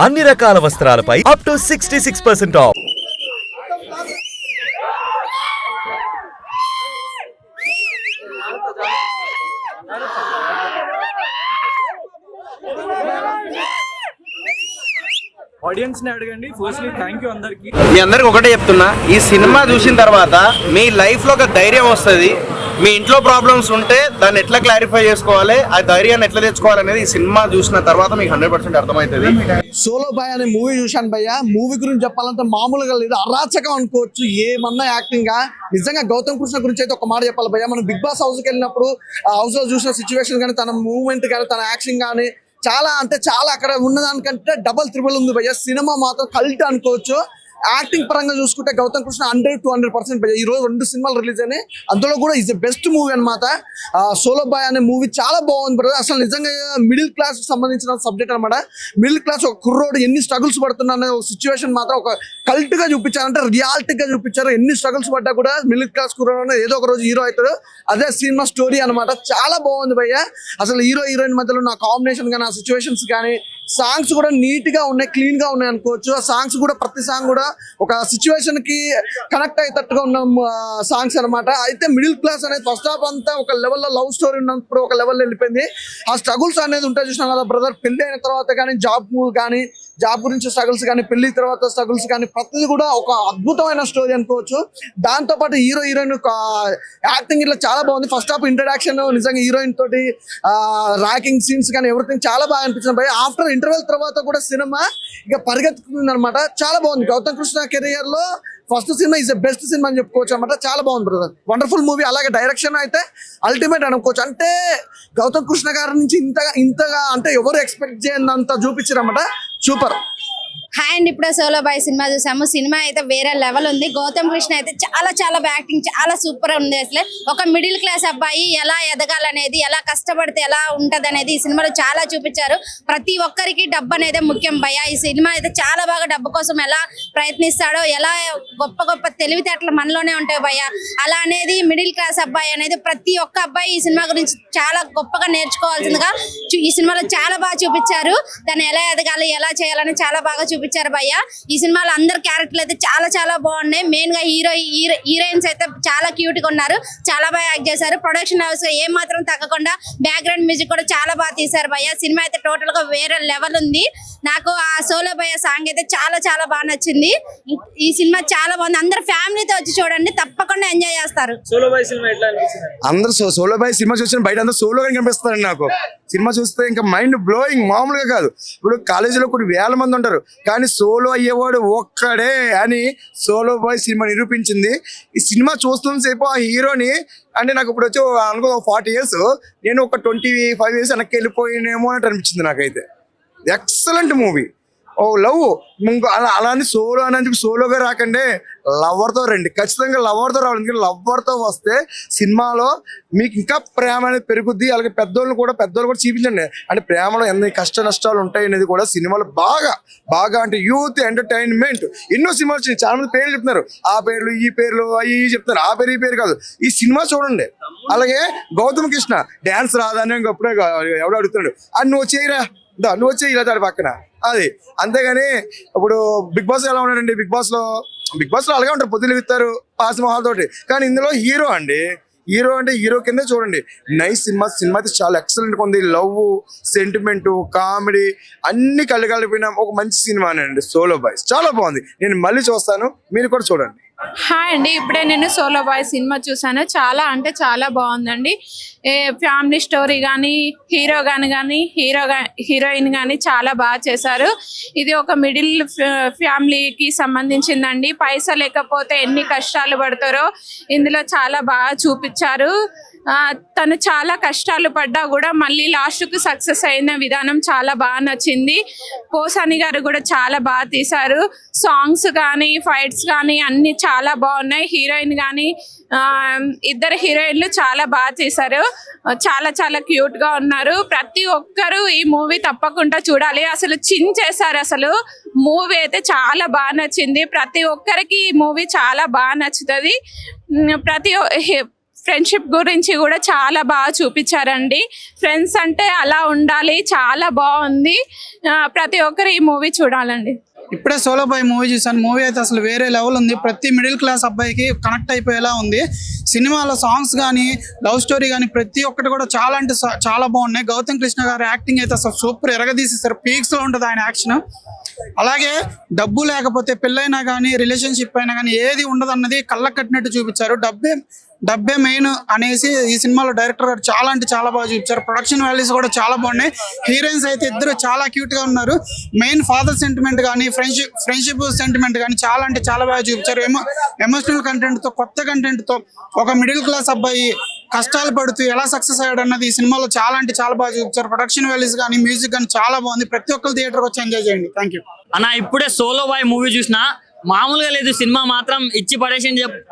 అన్ని రకాల వస్త్రాలపై up to 66% of. Audience ని అడగండి. ఫస్ట్లీ థ్యాంక్ యూ అందరికి. మీ అందరికి ఒకటే చెప్తున్నా, ఈ సినిమా చూసిన తర్వాత మీ లైఫ్ లో ఒక ధైర్యం వస్తుంది. మీ ఇంట్లో ప్రాబ్లమ్స్ ఉంటే దాన్ని ఎట్లా క్లారిఫై చేసుకోవాలి, ఆ ధైర్యాన్ని ఎట్లా తెచ్చుకోవాలనేది ఈ సినిమా చూసిన తర్వాత మీకు 100% అర్థమవుతుంది. సోలో బాయ్ అనే మూవీ చూశాను భయ్య. మూవీ గురించి చెప్పాలంటే మామూలుగా లేదు, అరాచకం అనుకోవచ్చు. ఏమన్నా యాక్టింగ్ గా నిజంగా గౌతమ్ కృష్ణ గురించి అయితే ఒక మాట చెప్పాలి భయ్య. మనం బిగ్ బాస్ హౌస్కి వెళ్ళినప్పుడు ఆ హౌస్ లో చూసిన సిచ్యువేషన్ కానీ, తన మూవ్మెంట్ కానీ, తన యాక్షన్ కానీ చాలా అంటే చాలా అక్కడ ఉన్నదానికంటే డబల్ త్రిబుల్ ఉంది భయ్య. సినిమా మాత్రం కల్ట్ అనుకోవచ్చు. యాక్టింగ్ పరంగా చూసుకుంటే గౌతమ్ కృష్ణ 100-200% భయ్య. ఈ రోజు 2 సినిమాలు రిలీజ్ అయినాయి, అందులో కూడా ఈజ్ ద బెస్ట్ మూవీ అనమాట. సోలో బాయ్ అనే మూవీ చాలా బాగుంది బ్రదర్. అసలు నిజంగా మిడిల్ క్లాస్ సంబంధించిన సబ్జెక్ట్ అనమాట. మిడిల్ క్లాస్ ఒక కుర్రోడు ఎన్ని స్ట్రగుల్స్ పడుతున్నా అనే ఒక సిచ్యువేషన్ మాత్రం ఒక కల్ట్ గా చూపించారు, అంటే రియాలిటీగా చూపించారు. ఎన్ని స్ట్రగుల్స్ పడ్డా కూడా మిడిల్ క్లాస్ కుర్రోడు ఏదో ఒక రోజు హీరో అవుతాడు. అదే సినిమా స్టోరీ అనమాట. చాలా బాగుంది భయ్య. అసలు హీరో హీరోయిన్ మధ్యలో నా కాంబినేషన్ కానీ, ఆ సిచ్యువేషన్స్ కానీ, సాంగ్స్ కూడా నీట్ గా ఉన్నాయి, క్లీన్ గా ఉన్నాయి అనుకోవచ్చు. ఆ సాంగ్స్ కూడా ప్రతి సాంగ్ కూడా ఒక సిచ్యువేషన్ కి కనెక్ట్ అయ్యేటట్టుగా ఉన్న సాంగ్స్ అనమాట. అయితే మిడిల్ క్లాస్ అనేది ఫస్ట్ హాఫ్ అంతా ఒక లెవెల్లో లవ్ స్టోరీ ఉన్నప్పుడు ఒక లెవెల్లో వెళ్ళిపోయింది. ఆ స్ట్రగుల్స్ అనేది ఉంటాయి చూసినాం కదా బ్రదర్. పెళ్లి అయిన తర్వాత కానీ, జాబ్ గురించి స్ట్రగుల్స్ కానీ, పెళ్లి తర్వాత స్ట్రగుల్స్ కానీ, ప్రతిదీ కూడా ఒక అద్భుతమైన స్టోరీ అనుకోవచ్చు. దాంతో పాటు హీరో హీరోయిన్ యాక్టింగ్ ఇట్లా చాలా బాగుంది. ఫస్ట్ హాఫ్ ఇంట్రడక్షన్ నిజంగా హీరోయిన్ తోటి ర్యాకింగ్ సీన్స్ కానీ ఎవ్రీథింగ్ చాలా బాగా అనిపించింది భయ్య. ఆఫ్టర్ ఇంటర్వెల్ తర్వాత కూడా సినిమా ఇక పరిగెత్తుకుంది అనమాట. చాలా బాగుంది. గౌతమ్ కృష్ణ కెరియర్ లో first cinema is the best cinema అని చెప్పుకోవచ్చు అనమాట. చాలా బాగుంది బ్రదర్, వండర్ఫుల్ మూవీ. అలాగే డైరెక్షన్ అయితే అల్టిమేట్ అనుకోవచ్చు. అంటే గౌతమ్ కృష్ణ గారి నుంచి ఇంతగా అంటే ఎవరు ఎక్స్పెక్ట్ చేయనంత చూపించారన్నమాట. సూపర్. హాయ్ అండి, ఇప్పుడు సోలో బాయ్ సినిమా చూసాము. సినిమా అయితే వేరే లెవెల్ ఉంది. గౌతమ్ కృష్ణ అయితే చాలా యాక్టింగ్ చాలా సూపర్ ఉంది. అసలు ఒక మిడిల్ క్లాస్ అబ్బాయి ఎలా ఎదగాలనేది, ఎలా కష్టపడితే ఎలా ఉంటది అనేది ఈ సినిమాలో చాలా చూపించారు. ప్రతి ఒక్కరికి డబ్బు అనేది ముఖ్యం భయ్య. ఈ సినిమా అయితే చాలా బాగా డబ్బు కోసం ఎలా ప్రయత్నిస్తాడో, ఎలా గొప్ప తెలివితేటలు మనలోనే ఉంటాయి భయ్య. అలా అనేది మిడిల్ క్లాస్ అబ్బాయి అనేది ప్రతి ఒక్క అబ్బాయి ఈ సినిమా గురించి చాలా గొప్పగా నేర్చుకోవాల్సిందిగా ఈ సినిమాలో చాలా బాగా చూపించారు. దాన్ని ఎలా ఎదగాలి, ఎలా చేయాలని చాలా బాగా చూపించారు భయ్య. ఈ సినిమాలో అందరు క్యారెక్టర్లు అయితే చాలా బాగున్నాయి. మెయిన్ గా హీరోయిన్స్ అయితే చాలా క్యూట్ గా ఉన్నారు, చాలా బాగా యాక్ట్ చేశారు. ప్రొడక్షన్ హౌస్ ఏం మాత్రం తగ్గకుండా బ్యాక్గ్రౌండ్ మ్యూజిక్ కూడా చాలా బాగా తీశారు భయ్య. సినిమా అయితే టోటల్ గా వేరే లెవెల్ ఉంది. నాకు ఆ సోలో భయ్య సాంగ్ అయితే చాలా బాగా నచ్చింది. ఈ సినిమా చాలా బాగుంది. అందరు ఫ్యామిలీతో వచ్చి చూడండి, తప్పకుండా ఎంజాయ్ చేస్తారు. సోలో బాయ్ సినిమా ఎట్లా అనిపించింది? అందరూ సోలో బాయ్ సినిమా చూసిన బయట అందరూ సోలోగా కనిపిస్తారండి. నాకు సినిమా చూస్తే ఇంకా మైండ్ బ్లోయింగ్, మామూలుగా కాదు. ఇప్పుడు కాలేజీలో కొన్ని వేల మంది ఉంటారు, కానీ సోలో అయ్యేవాడు ఒక్కడే అని సోలో బాయ్ సినిమా నిరూపించింది. ఈ సినిమా చూస్తున్న సేపు ఆ హీరోని అంటే నాకు ఇప్పుడు వచ్చి అనుకో 40 years, నేను ఒక 25 years వెనక్కి వెళ్ళిపోయినేమో అని అనిపించింది నాకైతే. Excellent movie. ఓ లవ్ అలానే సోలో అని చెప్పి సోలోగా రాకండి, లవర్తో రండి. ఖచ్చితంగా లవర్తో రావాలి. ఎందుకంటే లవర్తో వస్తే సినిమాలో మీకు ఇంకా ప్రేమ అనేది పెరుగుద్ది. అలాగే పెద్దోళ్ళు కూడా చూపించండి, అంటే ప్రేమలో ఎన్ని కష్ట నష్టాలు ఉంటాయి అనేది కూడా సినిమాలో బాగా అంటే యూత్ ఎంటర్టైన్మెంట్. ఎన్నో సినిమాలు వచ్చినాయి, చాలా మంది పేర్లు చెప్తున్నారు. ఆ పేర్లు ఈ పేర్లు అవి చెప్తున్నారు. ఆ పేరు ఈ పేరు కాదు, ఈ సినిమా చూడండి. అలాగే గౌతమ్ కృష్ణ డ్యాన్స్ రాదని ఇంకప్పుడే ఎవడో అడుగుతున్నాడు, అది నువ్వు చేయరా, నువ్వు వచ్చి ఇలా దాడి పక్కన అది. అంతేగాని ఇప్పుడు బిగ్ బాస్ ఎలా ఉన్నాడండి, బిగ్ బాస్ లో అలాగే ఉంటారు, పొద్దులు ఇస్తారు పాస్ మొహాల తోటి. కానీ ఇందులో హీరో అంటే హీరో కింద చూడండి. నైస్ సినిమా అయితే చాలా ఎక్సలెంట్ ఉంది. లవ్, సెంటిమెంట్, కామెడీ అన్ని కలిపిన ఒక మంచి సినిమానండి సోలో బాయ్స్. చాలా బాగుంది. నేను మళ్ళీ చూస్తాను, మీరు కూడా చూడండి. హాయ్ అండి, ఇప్పుడే నేను సోలో బాయ్ సినిమా చూసాను. చాలా అంటే చాలా బాగుందండి. ఫ్యామిలీ స్టోరీ కానీ, హీరోయిన్ కానీ చాలా బాగా చేశారు. ఇది ఒక మిడిల్ ఫ్యామిలీకి సంబంధించిందండి. పైసా లేకపోతే ఎన్ని కష్టాలు పడతారో ఇందులో చాలా బాగా చూపించారు. తను చాలా కష్టాలు పడ్డా కూడా మళ్ళీ లాస్ట్కు సక్సెస్ అయిన విధానం చాలా బాగా నచ్చింది. పోసాని గారు కూడా చాలా బాగా తీశారు. సాంగ్స్ కానీ, ఫైట్స్ కానీ అన్ని చాలా బాగున్నాయి. హీరోయిన్ కానీ ఇద్దరు హీరోయిన్లు చాలా బాగా చేశారు. చాలా క్యూట్ గా ఉన్నారు. ప్రతి ఒక్కరు ఈ మూవీ తప్పకుండా చూడాలి. అసలు చేశారు. అసలు మూవీ అయితే చాలా బాగా నచ్చింది. ప్రతి ఒక్కరికి ఈ మూవీ చాలా బాగా నచ్చుతుంది. ఫ్రెండ్షిప్ గురించి కూడా చాలా బాగా చూపించారండి. ఫ్రెండ్స్ అంటే అలా ఉండాలి, చాలా బాగుంది. ప్రతి ఒక్కరు ఈ మూవీ చూడాలండి. ఇప్పుడే సోలో బాయ్ మూవీ చూసాను. మూవీ అయితే అసలు వేరే లెవెల్ ఉంది. ప్రతి మిడిల్ క్లాస్ అబ్బాయికి కనెక్ట్ అయిపోయేలా ఉంది. సినిమాలో సాంగ్స్ కానీ లవ్ స్టోరీ కానీ ప్రతి ఒక్కటి కూడా చాలా అంటే చాలా బాగున్నాయి. గౌతమ్ కృష్ణ గారి యాక్టింగ్ అయితే అసలు సూపర్ ఎరగదీసేసారు. పీక్స్లో ఉంటుంది ఆయన యాక్షన్. అలాగే డబ్బు లేకపోతే పెళ్ళైనా కానీ రిలేషన్షిప్ అయినా కానీ ఏది ఉండదు అన్నది కళ్ళకు కట్టినట్టు చూపించారు. డబ్బే మెయిన్ అనేసి ఈ సినిమాలో డైరెక్టర్ గారు చాలా అంటే చాలా బాగా చూపించారు. ప్రొడక్షన్ వాల్యూస్ కూడా చాలా బాగున్నాయి. హీరోయిన్స్ అయితే ఇద్దరు చాలా క్యూట్ గా ఉన్నారు. మెయిన్ ఫాదర్ సెంటిమెంట్ కానీ ఫ్రెండ్షిప్ సెంటిమెంట్ కానీ చాలా అంటే చాలా బాగా చూపించారు. ఎమోషనల్ కంటెంట్ తో, కొత్త కంటెంట్ తో ఒక మిడిల్ క్లాస్ అబ్బాయి కష్టాలు పడుతూ ఎలా సక్సెస్ అయ్యాడు అన్నది ఈ సినిమాలో చాలా అంటే చాలా బాగా చూపించారు. ప్రొడక్షన్ వాల్యూస్ కానీ మ్యూజిక్ కానీ చాలా బాగుంది. ప్రతి ఒక్కరు థియేటర్కి వచ్చి ఎంజాయ్ చేయండి. థ్యాంక్ యూ అన్న. ఇప్పుడే సోలో బాయ్ మూవీ చూసిన, మామూలుగా లేదు సినిమా మాత్రం. ఇచ్చి పడేసి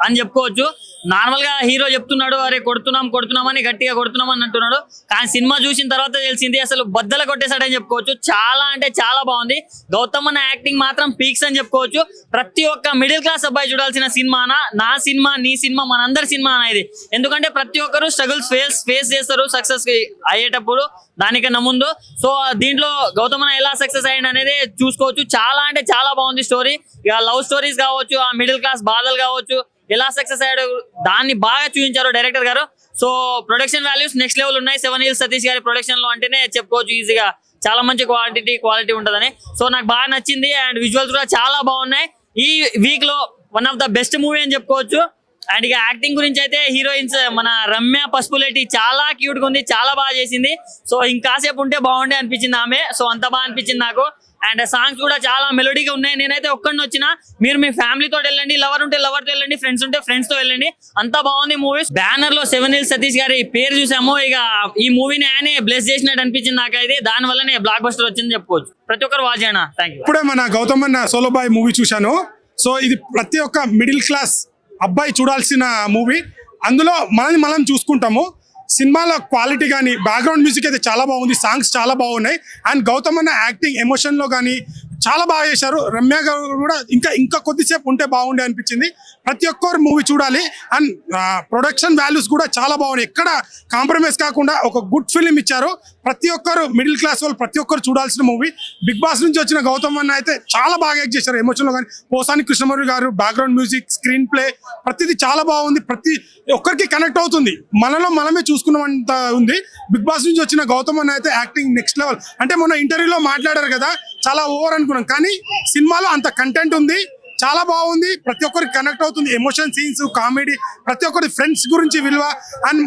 అని చెప్పుకోవచ్చు. నార్మల్ గా హీరో చెప్తున్నాడు, అరే కొడుతున్నామని గట్టిగా కొడుతున్నామని అంటున్నాడు. కానీ సినిమా చూసిన తర్వాత తెలిసింది అసలు బద్దలు కొట్టేశాడని చెప్పుకోవచ్చు. చాలా అంటే చాలా బాగుంది. గౌతమ్ అన్న యాక్టింగ్ మాత్రం పీక్స్ అని చెప్పుకోవచ్చు. ప్రతి ఒక్క మిడిల్ క్లాస్ అబ్బాయి చూడాల్సిన సినిమానా, నా సినిమా, నీ సినిమా, మనందరి సినిమా అనేది. ఎందుకంటే ప్రతి ఒక్కరు స్ట్రగుల్స్ ఫేస్ చేస్తారు సక్సెస్ అయ్యేటప్పుడు, దానికన్నా ముందు. సో దీంట్లో గౌతమ్ అన్న ఎలా సక్సెస్ అయ్యాడు అనేది చూసుకోవచ్చు. చాలా అంటే చాలా బాగుంది స్టోరీ. ఇక లవ్ స్టోరీస్ కావచ్చు, ఆ మిడిల్ క్లాస్ బాధలు కావచ్చు, ఎలా సక్సెస్ అయ్యాడు దాన్ని బాగా చూపించారు డైరెక్టర్ గారు. So production values next level ఉన్నాయి. 7 Hills సతీష్ గారి ప్రొడక్షన్ లో అంటేనే చెప్పుకోవచ్చు ఈజీగా చాలా మంచి క్వాలిటీ ఉంటుందని. సో నాకు బాగా నచ్చింది. అండ్ విజువల్స్ కూడా చాలా బాగున్నాయి. ఈ వీక్ లో one of the best movie అని చెప్పుకోవచ్చు. అండ్ ఇక యాక్టింగ్ గురించి అయితే హీరోయిన్స్ మన రమ్య పసుపులేటి చాలా క్యూట్ గా ఉంది, చాలా బాగా చేసింది. సో ఇంకాసేపు ఉంటే బాగుండే అనిపించింది ఆమె. సో అంత బాగా అనిపించింది నాకు. అండ్ సాంగ్స్ కూడా చాలా మెలోడీగా ఉన్నాయి. నేనైతే ఒక్కడిని వచ్చినా, మీరు మీ ఫ్యామిలీతో వెళ్ళండి, లవర్ ఉంటే లవర్ తో వెళ్ళండి, ఫ్రెండ్స్ ఉంటే ఫ్రెండ్స్ తో వెళ్ళండి. అంతా బాగుంది మూవీస్. బ్యానర్ లో 7 Hills సతీష్ గారి పేరు చూసాము. ఇక ఈ మూవీని ఆయనే బ్లెస్ చేసినట్టు అనిపించింది నాకైతే. దాని వల్లనే బ్లాక్ బస్టర్ వచ్చింది చెప్పుకోవచ్చు. ప్రతి ఒక్కరు వాచ్ చేయనా. Thank you. ఇప్పుడే మన గౌతమ్ అన్న సోలో బాయ్ మూవీ చూశాను. సో ఇది ప్రతి ఒక్క మిడిల్ క్లాస్ అబ్బాయి చూడాల్సిన మూవీ. అందులో మనం చూసుకుంటాము. సినిమాలో క్వాలిటీ కానీ, బ్యాక్గ్రౌండ్ మ్యూజిక్ అయితే చాలా బాగుంది, సాంగ్స్ చాలా బాగున్నాయి. అండ్ గౌతమ్ అన్న యాక్టింగ్ ఎమోషన్లో కానీ చాలా బాగా చేశారు. రమ్య గారు కూడా ఇంకా కొద్దిసేపు ఉంటే బాగుండే అనిపించింది. ప్రతి ఒక్కరు మూవీ చూడాలి. అండ్ ప్రొడక్షన్ వాల్యూస్ కూడా చాలా బాగున్నాయి. ఎక్కడ కాంప్రమైజ్ కాకుండా ఒక గుడ్ ఫిలిం ఇచ్చారు. ప్రతి ఒక్కరు మిడిల్ క్లాస్ వాళ్ళు ప్రతి ఒక్కరు చూడాల్సిన మూవీ. బిగ్ బాస్ నుంచి వచ్చిన గౌతమ్ అన్న అయితే చాలా బాగా యాక్ట్ చేశారు ఎమోషన్లో కానీ. పోసాని కృష్ణమూర్తి గారు బ్యాక్గ్రౌండ్ మ్యూజిక్, స్క్రీన్ ప్లే ప్రతిదీ చాలా బాగుంది. ప్రతి ఒక్కరికి కనెక్ట్ అవుతుంది. మనమే చూసుకున్నంత ఉంది. బిగ్ బాస్ నుంచి వచ్చిన గౌతమ్ అన్న అయితే యాక్టింగ్ నెక్స్ట్ లెవెల్. అంటే మొన్న ఇంటర్వ్యూలో మాట్లాడారు కదా, చాలా ఓవర్ అనుకున్నాం, కానీ సినిమాలో అంత కంటెంట్ ఉంది, చాలా బాగుంది. ప్రతి ఒక్కరికి కనెక్ట్ అవుతుంది. ఎమోషన్ సీన్స్, కామెడీ, ప్రతి ఒక్కరి ఫ్రెండ్స్ గురించి విలువ, అండ్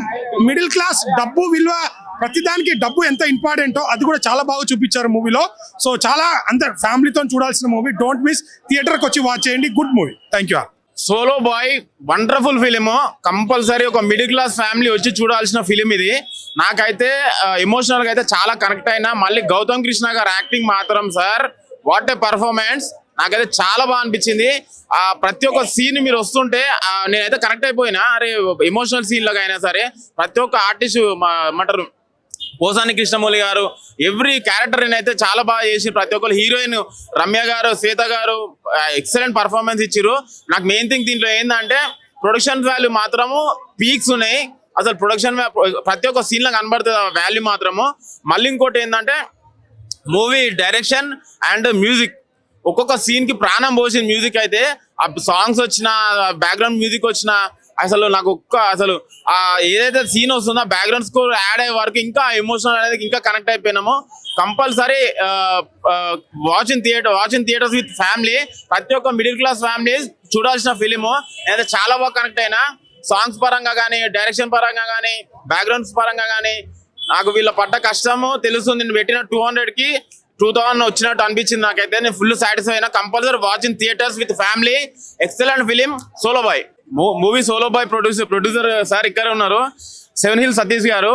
మిడిల్ క్లాస్ డబ్బు విలువ, ప్రతిదానికి డబ్బు ఎంత ఇంపార్టెంటో అది కూడా చాలా బాగా చూపించారు మూవీలో. సో చాలా అందరు ఫ్యామిలీతో చూడాల్సిన మూవీ. Don't miss. థియేటర్కి వచ్చి వాచ్ చేయండి. Good movie. Thank you. Solo Boy wonderful film. Compulsory ఒక మిడిల్ క్లాస్ ఫ్యామిలీ వచ్చి చూడాల్సిన ఫిలిం ఇది. నాకైతే ఎమోషనల్ గా అయితే చాలా కనెక్ట్ అయినా. మళ్ళీ గౌతమ్ కృష్ణ గారు యాక్టింగ్ మాత్రం సార్ వాట్ ఏ పర్ఫార్మెన్స్. నాకైతే చాలా బాగా అనిపించింది. ప్రతి ఒక్క సీన్ మీరు వస్తుంటే నేనైతే కనెక్ట్ అయిపోయినా. అరే ఎమోషనల్ సీన్ లాగా అయినా సరే ప్రతి ఒక్క ఆర్టిస్ట్ ఏమంటారు పోసాని కృష్ణమూర్తి గారు ఎవ్రీ క్యారెక్టర్ అయితే చాలా బాగా చేసి, ప్రతి ఒక్కరు హీరోయిన్ రమ్య గారు, శ్వేత గారు ఎక్సలెంట్ పర్ఫార్మెన్స్ ఇచ్చారు. నాకు మెయిన్ థింగ్ దీంట్లో ఏంటంటే ప్రొడక్షన్ వాల్యూ మాత్రము పీక్స్ ఉన్నాయి. అసలు ప్రొడక్షన్ ప్రతి ఒక్క సీన్ లో కనబడుతుంది వాల్యూ మాత్రము. మళ్ళీ ఇంకోటి ఏంటంటే మూవీ డైరెక్షన్ అండ్ మ్యూజిక్. ఒక్కొక్క సీన్ కి ప్రాణం పోసిన మ్యూజిక్ అయితే, ఆ సాంగ్స్ వచ్చిన, బ్యాక్గ్రౌండ్ మ్యూజిక్ వచ్చిన, అసలు నాకు అసలు ఏదైతే సీన్ వస్తుందో బ్యాక్గ్రౌండ్ స్కోర్ యాడ్ అయ్యే వరకు ఇంకా ఎమోషనల్ అనేది ఇంకా కనెక్ట్ అయిపోయినాము. Compulsory watch in theatres with family. ప్రతి ఒక్క మిడిల్ క్లాస్ ఫ్యామిలీ చూడాల్సిన ఫిలిము. నేనైతే చాలా బాగా కనెక్ట్ అయినా. సాంగ్స్ పరంగా కానీ, డైరెక్షన్ పరంగా కానీ, బ్యాక్గ్రౌండ్స్ పరంగా కానీ నాకు వీళ్ళ పడ్డ కష్టము తెలుస్తుంది. నేను పెట్టిన 200కి 2000 వచ్చినట్టు అనిపించింది నాకైతే. నేను ఫుల్ సాటిస్ఫై అయినా. Compulsory watch in theatres with family. Excellent film Solo Boy. Movie Solo Boy producer sir ఇక్కడ ఉన్నారు, 7 Hills సతీష్ గారు.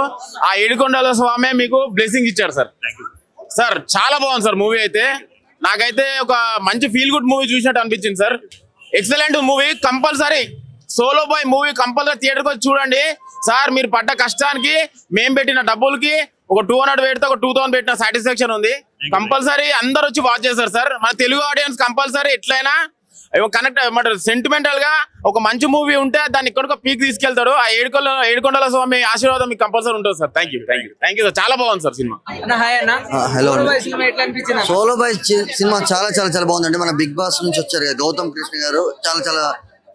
ఆ ఏడుకొండల స్వామి మీకు బ్లెస్సింగ్ ఇచ్చారు సార్. సార్ చాలా బాగుంది సార్ మూవీ అయితే. నాకైతే ఒక మంచి ఫీల్ గుడ్ మూవీ చూసినట్టు అనిపించింది sir. Excellent movie. Compulsory Solo Boy movie compulsory థియేటర్కి వచ్చి చూడండి సార్. మీరు పడ్డ కష్టానికి మేము పెట్టిన డబ్బులకి ఒక 200 పెడితే ఒక 2000 పెట్టిన సాటిస్ఫాక్షన్ ఉంది. కంపల్సరీ అందరు వచ్చి వాచ్ చేస్తారు సార్. మన తెలుగు ఆడియన్స్ కంపల్సరీ ఎట్లయినా కనెక్ట్ ఏమంటారు సెంటిమెంటల్ గా ఒక మంచి మూవీ ఉంటే దాన్ని ఇక్కడ పీక్ తీసుకెళ్తాడు. ఆ ఏడుకొండల స్వామి ఆశీర్వాదం మీకు కంపల్సరీ ఉంటుంది సార్. Thank you sir. చాలా బాగుంది సార్ సినిమా. హలో సినిమా ఎట్లా అనిపించింది? సోలో బాయ్ సినిమా చాలా చాలా చాలా బాగుందండి. మన బిగ్ బాస్ నుంచి వచ్చారు కదా గౌతమ్ కృష్ణ గారు, చాలా చాలా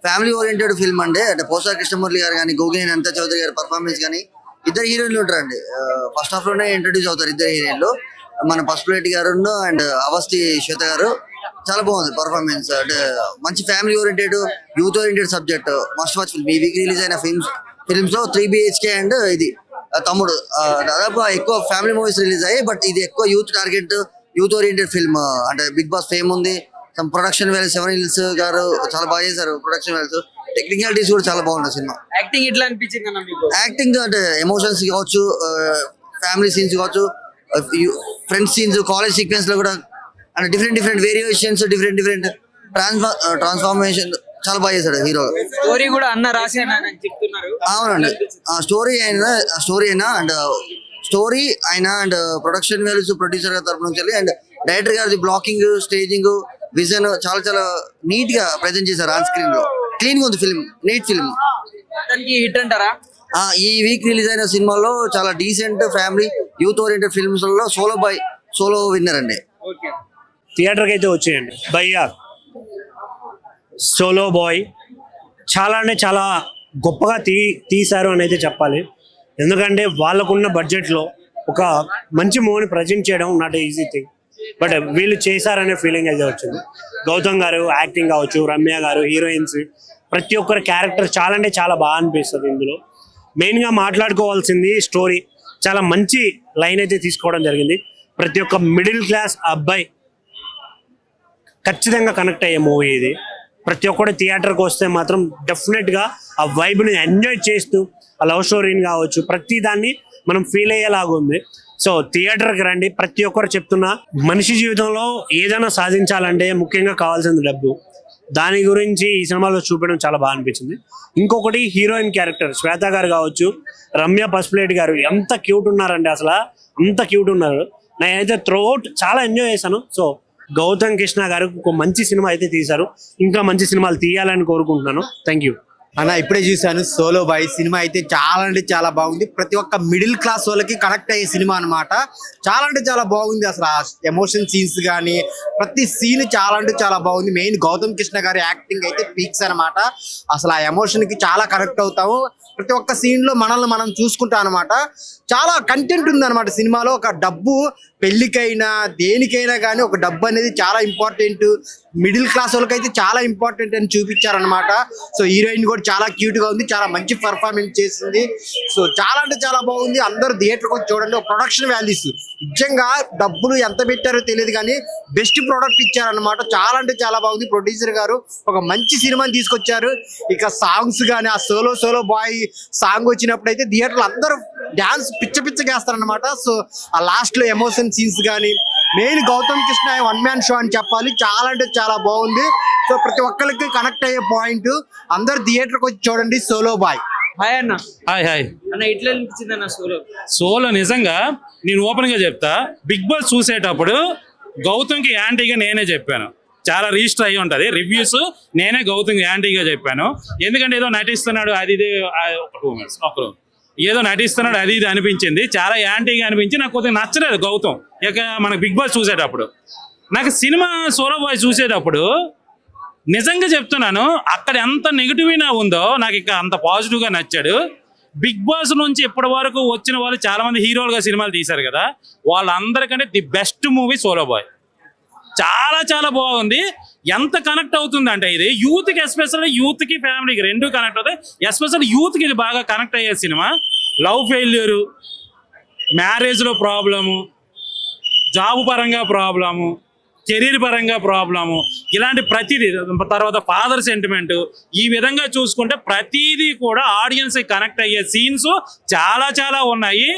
ఫ్యామిలీ ఓరియంటెడ్ ఫిల్మ్ అండి. అంటే పోసార్ కృష్ణమూర్తి గారు కానీ, గోగినేని అనితా చౌదరి గారి పర్ఫార్మెన్స్ కానీ, ఇద్దరు హీరోయిన్లు ఉంటారండి. ఫస్ట్ హాఫ్ లోనే ఇంట్రడ్యూస్ అవుతారు ఇద్దరు హీరోయిన్లు. మన పసుపులేటి గారు అండ్ అవస్థి శ్వేత గారు. చాలా బాగుంది పర్ఫార్మెన్స్. అంటే మంచి family oriented, youth oriented subject, must watch film. ఈ వీక్ రిలీజ్ అయిన ఫిల్మ్స్ లో 3 BHK అండ్ ఇది తమ్ముడు దాదాపు ఎక్కువ ఫ్యామిలీ మూవీస్ రిలీజ్ అయ్యాయి. బట్ ఇది ఎక్కువ యూత్ ఓరియంటెడ్ ఫిల్మ్. అంటే బిగ్ బాస్ ఫేమ్ ఉంది. ప్రొడక్షన్ వాల్యూ 7 Hills గారు చాలా బాగా చేశారు. ప్రొడక్షన్ వాల్యూస్, టెక్నికాలిటీస్ కూడా చాలా బాగుంటుంది సినిమా. యాక్టింగ్ ఎట్లా అనిపించింది అన్న మీకు? యాక్టింగ్ అంటే ఎమోషన్స్ కావచ్చు, ఫ్యామిలీ సీన్స్ కావచ్చు, ఫ్రెండ్స్ సీన్స్, కాలేజ్ సీక్వెన్స్ లో కూడా అంటే డిఫరెంట్ వేరియేషన్స్, డిఫరెంట్ ట్రాన్స్ఫార్మేషన్ చాలా బాగా చేశాడు హీరో. స్టోరీ కూడా అన్న రాశాను చెప్తున్నారు. అవునండి, స్టోరీ అయినా అండ్ ప్రొడక్షన్ వాల్యూస్ ప్రొడ్యూసర్ గారి తరపు నుంచి అండ్ డైరెక్టర్ గారి బ్లాకింగ్, స్టేజింగ్, విజన్ చాలా చాలా నీట్ గా ప్రెజెంట్ చేశారు ఆన్ స్క్రీన్ లో. క్లీన్ గా ఉంది ఫిల్మ్, నీట్ ఫిల్మ్. హిట్ అంటారా? ఈ వీక్ రిలీజ్ అయిన సినిమాలో చాలా decent family youth oriented films లో సోలో విన్నర్ అండి. థియేటర్కి అయితే వచ్చేయండి. భయ్యా సోలో బాయ్ చాలా అంటే చాలా గొప్పగా తీశారు అని అయితే చెప్పాలి. ఎందుకంటే వాళ్ళకున్న బడ్జెట్లో ఒక మంచి మూవీని ప్రజెంట్ చేయడం నాట్ ఈజీ థింగ్. బట్ వీళ్ళు చేశారనే ఫీలింగ్ అయితే వచ్చింది. గౌతమ్ గారు యాక్టింగ్ కావచ్చు, రమ్య గారు, హీరోయిన్స్, ప్రతి ఒక్కరి క్యారెక్టర్ చాలా అంటే చాలా బాగా అనిపిస్తుంది. ఇందులో మెయిన్గా మాట్లాడుకోవాల్సింది స్టోరీ. చాలా మంచి లైన్ అయితే తీసుకోవడం జరిగింది. ప్రతి ఒక్క మిడిల్ క్లాస్ అబ్బాయి ఖచ్చితంగా కనెక్ట్ అయ్యే మూవీ ఇది. ప్రతి ఒక్కటి థియేటర్కి వస్తే మాత్రం డెఫినెట్గా ఆ వైబ్ని ఎంజాయ్ చేస్తూ ఆ లవ్ స్టోరీని కావచ్చు ప్రతి దాన్ని మనం ఫీల్ అయ్యేలాగా ఉంది. సో థియేటర్కి రండి. ప్రతి ఒక్కరు చెప్తున్నా, మనిషి జీవితంలో ఏదైనా సాధించాలంటే ముఖ్యంగా కావాల్సింది డబ్బు. దాని గురించి ఈ సినిమాలో చూపించడం చాలా బాగా అనిపించింది. ఇంకొకటి హీరోయిన్ క్యారెక్టర్ శ్వేత గారు కావచ్చు, రమ్య పసుపులేటి గారు ఎంత క్యూట్ ఉన్నారండి. అసలు అంత క్యూట్ ఉన్నారు. నేనైతే త్రూఅవుట్ చాలా ఎంజాయ్ చేశాను. సో గౌతమ్ కృష్ణ గారు ఒక మంచి సినిమా అయితే తీశారు. ఇంకా మంచి సినిమాలు తీయాలని కోరుకుంటున్నాను. థ్యాంక్ యూ అన్న. ఇప్పుడే చూసాను సోలో బాయ్ సినిమా అయితే చాలా అంటే చాలా బాగుంది. ప్రతి ఒక్క మిడిల్ క్లాస్ వాళ్ళకి కనెక్ట్ అయ్యే సినిమా అనమాట. చాలా అంటే చాలా బాగుంది. అసలు ఆ ఎమోషన్ సీన్స్ కానీ ప్రతి సీన్ చాలా అంటే చాలా బాగుంది. మెయిన్ గౌతమ్ కృష్ణ గారి యాక్టింగ్ అయితే పీక్స్ అనమాట. అసలు ఆ ఎమోషన్ కి చాలా కనెక్ట్ అవుతాము. ప్రతి ఒక్క సీన్ లో మనల్ని మనం చూసుకుంటాం అనమాట. చాలా కంటెంట్ ఉంది అనమాట సినిమాలో. ఒక డబ్బు పెళ్లికైనా దేనికైనా కానీ ఒక డబ్బు అనేది చాలా ఇంపార్టెంట్. మిడిల్ క్లాస్ వాళ్ళకైతే చాలా ఇంపార్టెంట్ అని చూపించారనమాట. సో హీరోయిన్ కూడా చాలా క్యూట్ గా ఉంది, చాలా మంచి పర్ఫార్మెన్స్ చేసింది. సో చాలా అంటే చాలా బాగుంది. అందరూ థియేటర్కి వచ్చి చూడండి. ప్రొడక్షన్ వాల్యూస్ నిజంగా డబ్బులు ఎంత పెట్టారో తెలియదు కానీ బెస్ట్ ప్రోడక్ట్ ఇచ్చారనమాట. చాలా అంటే చాలా బాగుంది. ప్రొడ్యూసర్ గారు ఒక మంచి సినిమాని తీసుకొచ్చారు. ఇక సాంగ్స్ కానీ ఆ సోలో బాయ్ సాంగ్ వచ్చినప్పుడు అయితే థియేటర్లో అందరూ డాన్స్ పిచ్చగా వేస్తారనమాట. సో ఆ లాస్ట్ లో ఎమోషన్ సీన్స్ కానీ main Gautam Krishna one man show అని చెప్పాలి. చాలా అంటే చాలా బాగుంది. సో ప్రతి ఒక్కరికి కనెక్ట్ అయ్యే పాయింట్. అందరు థియేటర్కి వచ్చి చూడండి సోలో బాయ్. హాయ్ అన్న. హాయ్ అన్న ఎట్లా అనిపించింది అన్న సోలో? నిజంగా నేను ఓపెన్ గా చెప్తా, బిగ్ బాస్ చూసేటప్పుడు గౌతమ్కి యాంటీగా నేనే చెప్పాను. చాలా రిజిస్టర్ అయ్యి ఉంటది రివ్యూస్. నేనే గౌతమ్ యాంటీగా చెప్పాను. ఎందుకంటే ఏదో నటిస్తున్నాడు అది ఇది ఒకరు ఏదో నటిస్తున్నాడు అది ఇది అనిపించింది. చాలా యాంటీగా అనిపించి నాకు కొద్దిగా నచ్చలేదు గౌతమ్. ఇక మనకు బిగ్ బాస్ చూసేటప్పుడు నాకు సినిమా సోలో బాయ్ చూసేటప్పుడు నిజంగా చెప్తున్నాను, అక్కడ ఎంత నెగిటివ్ ఉందో నాకు ఇక అంత పాజిటివ్ గా నచ్చాడు. బిగ్ బాస్ నుంచి ఇప్పటి వరకు వచ్చిన వాళ్ళు చాలా మంది హీరోలుగా సినిమాలు తీశారు కదా, వాళ్ళందరికంటే the best movie Solo Boy. చాలా చాలా బాగుంది. ఎంత కనెక్ట్ అవుతుంది అంటే ఇది యూత్ కి, ఎస్పెషల్లీ యూత్ కి ఫ్యామిలీకి రెండు కనెక్ట్ అవుతాయి. ఎస్పెషల్లీ యూత్ కి ఇది బాగా కనెక్ట్ అయ్యే సినిమా. లవ్ ఫెయిల్యూరు, మ్యారేజ్ లో ప్రాబ్లము, జాబ్ పరంగా ప్రాబ్లము, కెరీర్ పరంగా ప్రాబ్లము, ఇలాంటి ప్రతిదీ, తర్వాత ఫాదర్ సెంటిమెంట్, ఈ విధంగా చూసుకుంటే ప్రతిదీ కూడా ఆడియన్స్ కనెక్ట్ అయ్యే సీన్స్ చాలా చాలా ఉన్నాయి.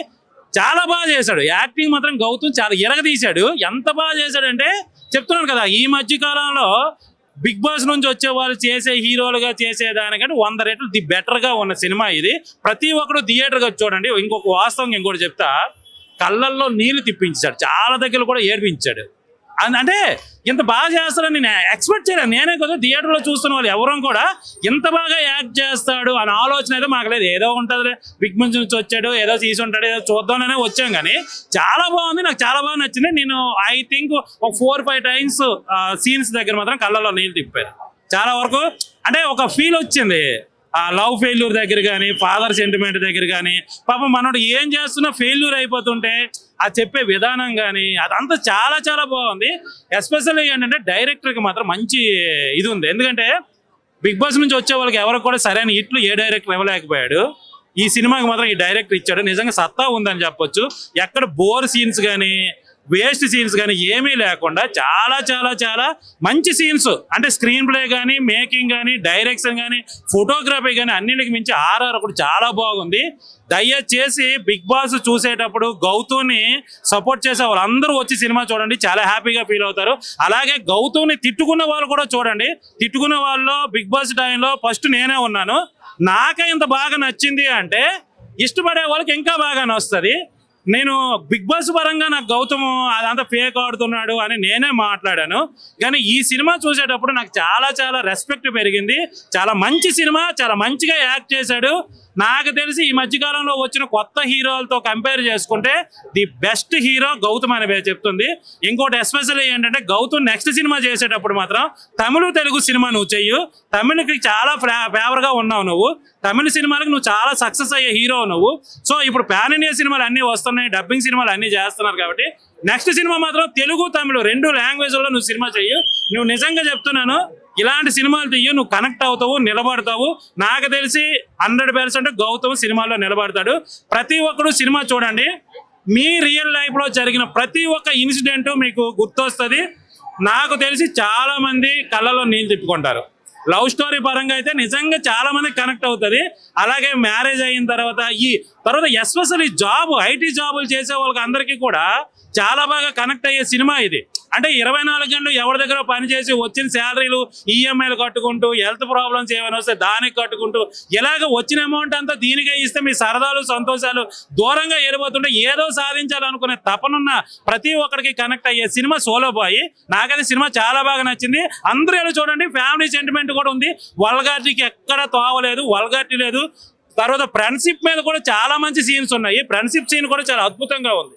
చాలా బాగా చేశాడు. యాక్టింగ్ మాత్రం గౌతమ్ చాలా ఎరగదీశాడు. ఎంత బాగా చేశాడంటే చెప్తున్నాను కదా, ఈ మధ్య కాలంలో బిగ్ బాస్ నుంచి వచ్చే వాళ్ళు చేసే హీరోలుగా చేసేదానికంటే 100 రెట్లు ది బెటర్ గా ఉన్న సినిమా ఇది. ప్రతి ఒక్కరు థియేటర్గా చూడండి. ఇంకొక వాస్తవం ఇంకోటి చెప్తా, కళ్ళల్లో నీళ్లు తిప్పించాడు. చాలా దగ్గర కూడా ఏడ్పించాడు. అంటే ఇంత బాగా చేస్తారని నేను ఎక్స్పెక్ట్ చేయలేదు. నేనే కదా థియేటర్లో చూస్తున్న వాళ్ళు ఎవరూ కూడా ఇంత బాగా యాక్ట్ చేస్తాడు అని ఆలోచన అయితే మాకు లేదు. ఏదో ఉంటుంది, బిగ్ మంచి నుంచి వచ్చాడు, ఏదో తీసి ఉంటాడు, ఏదో చూద్దామనే వచ్చాం. కానీ చాలా బాగుంది, నాకు చాలా బాగా నచ్చింది. నేను ఐ థింక్ ఒక 4-5 టైమ్స్ సీన్స్ దగ్గర మాత్రం కళ్ళలో నీళ్ళు తిప్పారు. చాలా వరకు అంటే ఒక ఫీల్ వచ్చింది. ఆ లవ్ ఫెయిల్యూర్ దగ్గర కానీ, ఫాదర్ సెంటిమెంట్ దగ్గర కానీ, పాపం మనోడు ఏం చేస్తున్నా ఫెయిల్యూర్ అయిపోతుంటే అది చెప్పే విధానం కానీ అదంతా చాలా చాలా బాగుంది. ఎస్పెషల్లీ ఏంటంటే డైరెక్టర్కి మాత్రం మంచి ఇది ఉంది. ఎందుకంటే బిగ్ బాస్ నుంచి వచ్చే వాళ్ళకి ఎవరికి కూడా సరైన హిట్లు ఏ డైరెక్టర్ ఇవ్వలేకపోయాడు. ఈ సినిమాకి మాత్రం ఈ డైరెక్టర్ ఇచ్చాడు. నిజంగా సత్తా ఉందని చెప్పొచ్చు. ఎక్కడ బోర్ సీన్స్ కానీ, వేస్ట్ సీన్స్ కానీ ఏమీ లేకుండా చాలా చాలా చాలా మంచి సీన్స్, అంటే స్క్రీన్ ప్లే కానీ, మేకింగ్ కానీ, డైరెక్షన్ కానీ, ఫోటోగ్రఫీ కానీ అన్నిటికి మించి ఆర్ఆర్ కూడా చాలా బాగుంది. దయచేసి బిగ్ బాస్ చూసేటప్పుడు గౌతమ్ని సపోర్ట్ చేసే వాళ్ళందరూ వచ్చి సినిమా చూడండి, చాలా హ్యాపీగా ఫీల్ అవుతారు. అలాగే గౌతమ్ని తిట్టుకున్న వాళ్ళు కూడా చూడండి. తిట్టుకున్న వాళ్ళు బిగ్ బాస్ టైంలో ఫస్ట్ నేనే ఉన్నాను. నాకే ఇంత బాగా నచ్చింది అంటే ఇష్టపడే వాళ్ళకి ఇంకా బాగా నచ్చుతుంది. నేను బిగ్ బాస్ పరంగా నాకు గౌతమ్ అదంతా ఫేక్ ఆడుతున్నాడు అని నేనే మాట్లాడాను. కానీ ఈ సినిమా చూసేటప్పుడు నాకు చాలా చాలా రెస్పెక్ట్ పెరిగింది. చాలా మంచి సినిమా, చాలా మంచిగా యాక్ట్ చేశాడు. నాకు తెలిసి ఈ మధ్యకాలంలో వచ్చిన కొత్త హీరోలతో కంపేర్ చేసుకుంటే ది బెస్ట్ హీరో గౌతమ్ అని చెప్తుంది. ఇంకోటి ఎస్పెషల్లీ ఏంటంటే గౌతమ్ నెక్స్ట్ సినిమా చేసేటప్పుడు మాత్రం తమిళ తెలుగు సినిమా నువ్వు చెయ్యు. తమిళకి చాలా ఫేవర్గా ఉన్నావు నువ్వు. తమిళ సినిమాలకు నువ్వు చాలా సక్సెస్ అయ్యే హీరో నువ్వు. సో ఇప్పుడు పాన్ ఇండియా సినిమాలు అన్నీ వస్తున్నాయి, డబ్బింగ్ సినిమాలు అన్నీ చేస్తున్నారు. కాబట్టి నెక్స్ట్ సినిమా మాత్రం తెలుగు తమిళ 2 లాంగ్వేజ్లో నువ్వు సినిమా చెయ్యు. నువ్వు నిజంగా చెప్తున్నాను, ఇలాంటి సినిమాలు తీయు, నువ్వు కనెక్ట్ అవుతావు, నిలబడతావు. నాకు తెలిసి 100% గౌతమ్ సినిమాలో నిలబడతాడు. ప్రతి ఒక్కరు సినిమా చూడండి. మీ రియల్ లైఫ్లో జరిగిన ప్రతి ఒక్క ఇన్సిడెంట్ మీకు గుర్తొస్తుంది. నాకు తెలిసి చాలా మంది కళ్ళలో నీళ్ళు తిప్పుకుంటారు. లవ్ స్టోరీ పరంగా అయితే నిజంగా చాలా మంది కనెక్ట్ అవుతుంది. అలాగే మ్యారేజ్ అయిన తర్వాత ఎస్పెషల్లీ ఐటీ జాబులు చేసే వాళ్ళకి అందరికీ కూడా చాలా బాగా కనెక్ట్ అయ్యే సినిమా ఇది. అంటే 24 గంటలు ఎవరి దగ్గర పనిచేసి వచ్చిన శాలరీలు ఈఎంఐలు కట్టుకుంటూ, హెల్త్ ప్రాబ్లమ్స్ ఏమైనా వస్తే దానికి కట్టుకుంటూ, ఇలాగ వచ్చిన అమౌంట్ అంతా దీనికే ఇస్తే మీ సరదాలు సంతోషాలు దూరంగా ఏరిపోతుంటే ఏదో సాధించాలనుకునే తపనున్న ప్రతి ఒక్కరికి కనెక్ట్ అయ్యే సినిమా సోలో బాయ్. నాకైతే సినిమా చాలా బాగా నచ్చింది. అందరూ ఎలా చూడండి, ఫ్యామిలీ సెంటిమెంట్ కూడా ఉంది. వల్గారిటీకి ఎక్కడ తోవలేదు, వల్గారిటీ లేదు. తర్వాత ఫ్రెండ్షిప్ మీద కూడా చాలా మంచి సీన్స్ ఉన్నాయి. ఫ్రెండ్షిప్ సీన్ కూడా చాలా అద్భుతంగా ఉంది.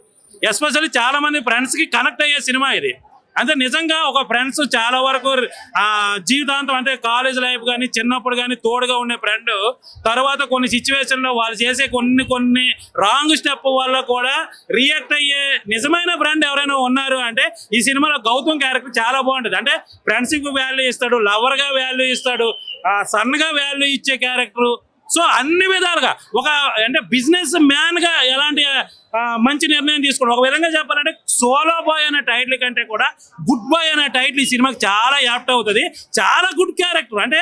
ఎస్పెషల్లీ చాలా మంది ఫ్రెండ్స్కి కనెక్ట్ అయ్యే సినిమా ఇది. అంటే నిజంగా ఒక ఫ్రెండ్స్ చాలా వరకు జీవితాంతం, అంటే కాలేజ్ లైఫ్ కానీ, చిన్నప్పుడు కానీ తోడుగా ఉండే ఫ్రెండ్ తర్వాత కొన్ని సిచ్యువేషన్లో వాళ్ళు చేసే కొన్ని రాంగ్ స్టెప్ వల్ల కూడా రియాక్ట్ అయ్యే నిజమైన ఫ్రెండ్ ఎవరైనా ఉన్నారు అంటే ఈ సినిమాలో గౌతమ్ క్యారెక్టర్ చాలా బాగుంటుంది. అంటే ఫ్రెండ్షిప్ వాల్యూ ఇస్తాడు, లవర్గా వాల్యూ ఇస్తాడు, సన్గా వాల్యూ ఇచ్చే క్యారెక్టర్. సో అన్ని విధాలుగా అంటే బిజినెస్ మ్యాన్గా ఎలాంటి మంచి నిర్ణయం తీసుకోవడం. ఒక విధంగా చెప్పాలంటే సోలో బాయ్ అనే టైటిల్ కంటే కూడా గుడ్ బాయ్ అనే టైటిల్ ఈ సినిమాకి చాలా యాప్ట్ అవుతుంది. చాలా గుడ్ క్యారెక్టర్. అంటే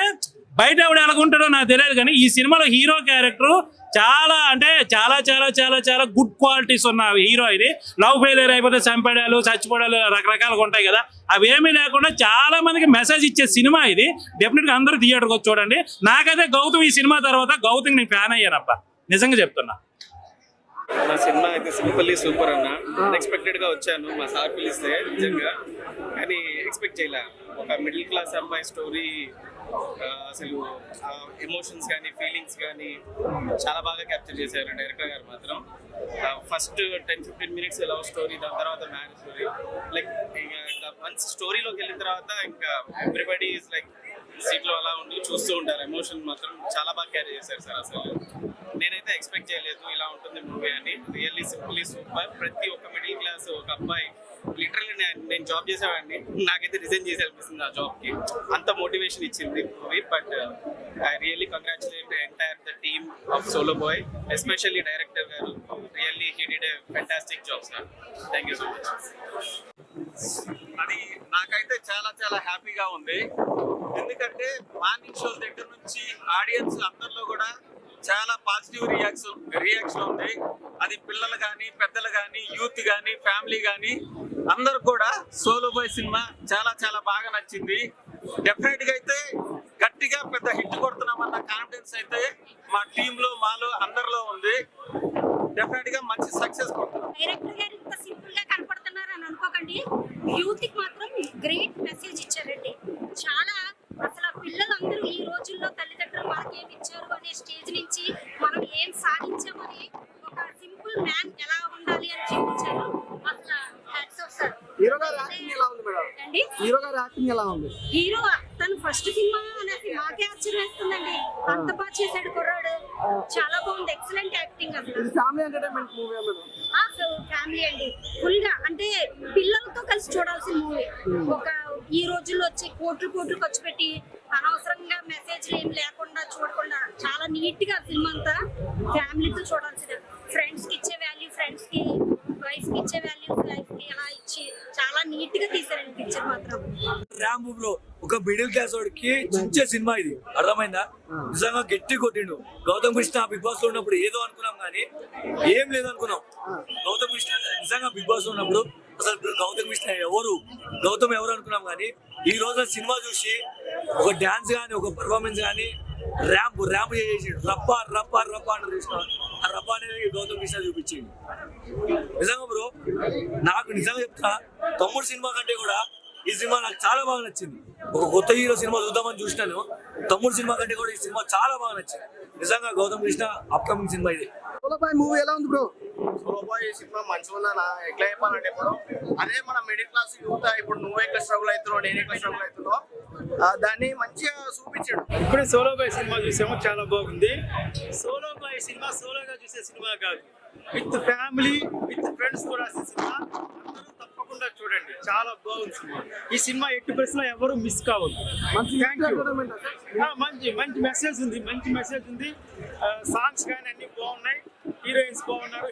బయట ఎవడు ఎలాగుంటాడో నాకు తెలియదు, కానీ ఈ సినిమాలో హీరో క్యారెక్టర్ చాలా అంటే చాలా చాలా చాలా చాలా గుడ్ క్వాలిటీస్ ఉన్న హీరో ఇది. లవ్ ఫెయిలియర్ అయిపోతే చంపడాలు, చచ్చిపోవడాలు రకరకాలుగా ఉంటాయి కదా, అవేమీ లేకుండా చాలా మందికి మెసేజ్ ఇచ్చే సినిమా ఇది. డెఫినెట్గా అందరూ థియేటర్కి వచ్చి చూడండి. నాకైతే గౌతమ్ ఈ సినిమా తర్వాత గౌతమ్ నేను ఫ్యాన్ అయ్యానబ్బా, నిజంగా చెప్తున్నా. నా సినిమా అయితే సింపుల్లీ సూపర్ అన్న. అన్ఎక్స్పెక్టెడ్ గా వచ్చాను, మా సార్ పిలిస్తే నిజంగా, కానీ ఎక్స్పెక్ట్ చేయలే. ఒక మిడిల్ క్లాస్ అబ్బాయి స్టోరీ, అసలు ఎమోషన్స్ కానీ, ఫీలింగ్స్ కానీ చాలా బాగా క్యాప్చర్ చేశారు డైరెక్టర్ గారు మాత్రం. ఫస్ట్ 10-15 మినిట్స్ లవ్ స్టోరీ, దాని తర్వాత మ్యారేజ్ స్టోరీ. లైక్ ఇంకా వన్స్ స్టోరీలోకి వెళ్ళిన తర్వాత ఇంకా ఎవ్రీబడి ఈజ్ లైక్ సీట్లో అలా ఉండి చూస్తూ ఉంటారు. ఎమోషన్ మాత్రం చాలా బాగా క్యారీ చేశారు సార్. అసలు నేనైతే ఎక్స్పెక్ట్ చేయలేదు ఇలా ఉంటుంది మూవీ అని. Really simply super. ప్రతి ఒక్క మిడిల్ క్లాస్ ఒక అబ్బాయి, లిటరల్లీ నేను జాబ్ చేసేవాడిని, నాకైతే రిజైన్ చేసి అనిపిస్తుంది ఆ జాబ్కి. అంత మోటివేషన్ ఇచ్చింది movie. But I really congratulate entire the team of Solo Boy, especially director garu. Really he did a fantastic job sir. Thank you so much. అది నాకైతే చాలా చాలా హ్యాపీగా ఉంది. ఎందుకంటే మార్నింగ్ షో దగ్గర నుంచి ఆడియన్స్ అందరిలో కూడా చాలా పాజిటివ్ రియాక్షన్ ఉంది. అది పిల్లలు కానీ, పెద్దలు కానీ, యూత్ కానీ, ఫ్యామిలీ కానీ అందరూ కూడా సోలో బాయ్ సినిమా చాలా చాలా బాగా నచ్చింది. డెఫినెట్గా అయితే గట్టిగా పెద్ద హిట్ కొడుతున్నామన్న కాన్ఫిడెన్స్ అయితే మా టీంలో, మాలో అందరిలో ఉంది. డెఫినెట్ గా మంచి సక్సెస్ కొడుతున్నాం. డైరెక్టర్ గారు ఇంత సింపుల్ గా కనపడుతున్నారు అని అనుకోకండి. యూత్ కి మాత్రం గ్రేట్ మెసేజ్ ఇచ్చారండి. చాలా అసలు పిల్లలందరూ ఈ రోజుల్లో తల్లిదండ్రులు మనకేమి ఇచ్చారు అనే స్టేజ్ నుంచి మనం ఏం సాధించామని ఒక సింపుల్ మ్యాన్ ఎలా ఉండాలి అని చూపించారు. అసలు హ్యాట్స్ ఆఫ్ సార్. హీరో గారి యాక్టింగ్ ఎలా ఉంది మేడం? అండి హీరో గారి యాక్టింగ్ ఎలా ఉంది? హీరో తను ఫస్ట్ సినిమా అనేసి మాకే ఆశ్చర్యం వేస్తుందండి. అంత బాగా చేశాడు కుర్రాడు, చాలా బాగుంది, ఎక్సలెంట్ యాక్టింగ్. అసలు ఇది family entertainment movie madam. Family అండి, ఫుల్ గా అంటే పిల్లలతో కలిసి చూడాల్సిన మూవీ. ఒక ఈ రోజుల్లో వచ్చి కోట్లు కోట్లు ఖర్చు పెట్టి అనవసరంగా మెసేజ్లు ఏం లేకుండా చూడకుండా చాలా నీట్ గా సినిమా అంతా ఫ్యామిలీతో చూడాల్సిన. ఫ్రెండ్స్ కి ఇచ్చే వాల్యూ ఫ్రెండ్స్ కి, వైఫ్ కి ఇచ్చే వాల్యూ వైఫ్ కి అలా ఇచ్చి చాలా నీట్ గా తీసారండి పిక్చర్ మాత్రం. ర్యాంబో బ్రో ఒక మిడిల్ క్లాస్ వాడికి చించే సినిమా ఇది, అర్థమైందా? నిజంగా గట్టి కొట్టిండు. గౌతమ్ కృష్ణ బిగ్ బాస్ లో ఉన్నప్పుడు ఏదో అనుకున్నాం కానీ ఏం లేదు అనుకున్నాం. గౌతమ్ కృష్ణ నిజంగా బిగ్ బాస్ లో ఉన్నప్పుడు అసలు గౌతమ్ కృష్ణ గౌతమ్ ఎవరు అనుకున్నాం కానీ ఈ రోజు సినిమా చూసి ఒక డాన్స్ కానీ ఒక పర్ఫార్మెన్స్ కానీ ర్యాంప్ చేసి రప్ప అంటారు చూసిన ఆ రప్ప అనేది గౌతమ్ కృష్ణ చూపించింది. నిజంగా బ్రో నాకు నిజంగా చెప్తా, తమ్ముడు సినిమా కంటే కూడా ఈ సినిమా నాకు చాలా బాగా నచ్చింది. ఒక కొత్త హీరో సినిమా చూద్దామని చూసినాను, తమ్ముడు సినిమా కంటే కూడా ఈ సినిమా చాలా బాగా నచ్చింది. నిజంగా గౌతమ్ కృష్ణ అప్కమింగ్ సినిమా ఇది. సోలో బాయ్ మూవీ ఎలా ఉంది బ్రో? సోలో బాయ్ సినిమా మంచిగా ఉందా? ఎట్లా చెప్పాలంటే బ్రో, అదే మన మిడిల్ క్లాస్ యూత్ ఇప్పుడు నువ్వు ఎట్లా స్ట్రగుల్ అవుతున్నావు, నేను ఎట్లా స్ట్రగుల్ అవుతున్నావు, దాన్ని మంచిగా చూపించాడు. ఇప్పుడే సోలో బాయ్ సినిమా చూసాము, చాలా బాగుంది. సోలో బాయ్ సినిమా సోలోగా చూసే సినిమా కాదు, విత్ ఫ్యామిలీ విత్ ఫ్రెండ్స్ కూడా సినిమా. అందరూ తప్పకుండా చూడండి, చాలా బాగుంది సినిమా. ఈ సినిమా ఎట్టి పరిస్థితుల్లో ఎవరు మిస్ కావద్దు. మంచి మెసేజ్ ఉంది. సాంగ్స్ కానీ అన్ని బాగున్నాయి, హీరోయిన్స్ బాగున్నారు,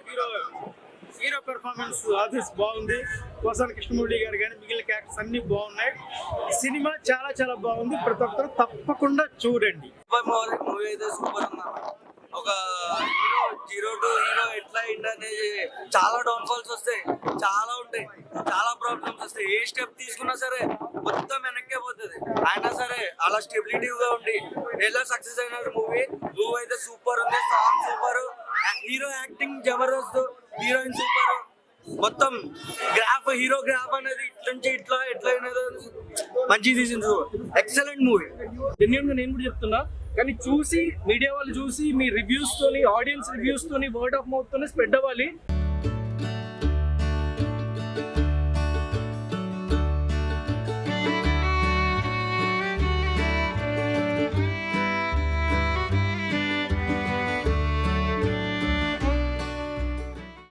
హీరో పెర్ఫార్మెన్స్ ఆర్టిస్ట్ బాగుంది. కోసాని కృష్ణమూర్తి గారు కానీ మిగిలిన క్యారెక్టర్స్ అన్ని బాగున్నాయి. సినిమా చాలా చాలా బాగుంది, ప్రతి ఒక్కరు తప్పకుండా చూడండి. మూవీ అయితే సూపర్ ఉందా. ఒక హీరో టు హీరో ఎట్లా అనేది చాలా డౌన్ ఫాల్స్ వస్తాయి, చాలా ఉంటాయి, చాలా ప్రాబ్లమ్స్ వస్తాయి. ఏ స్టెప్ తీసుకున్నా సరే మొత్తం వెనక్కే పోతుంది. అయినా సరే అలా స్టెబిలిటీగా ఉండి ఎలా సక్సెస్ అయిన మూవీ అయితే సూపర్ ఉంది. Song super, hero acting Jabardasth, heroine super, మొత్తం హీరో గ్రాఫ్ అనేది ఇట్లా ఎట్లా మంచిగా తీసింది. Excellent movie. జెన్యూన్ గా నేను కూడా చెప్తున్నా, కానీ చూసి మీడియా వాళ్ళు చూసి మీ రివ్యూస్ తోని, ఆడియన్స్ రివ్యూస్ తోని, వర్డ్ ఆఫ్ మౌత్ తోని స్ప్రెడ్ అవ్వాలి.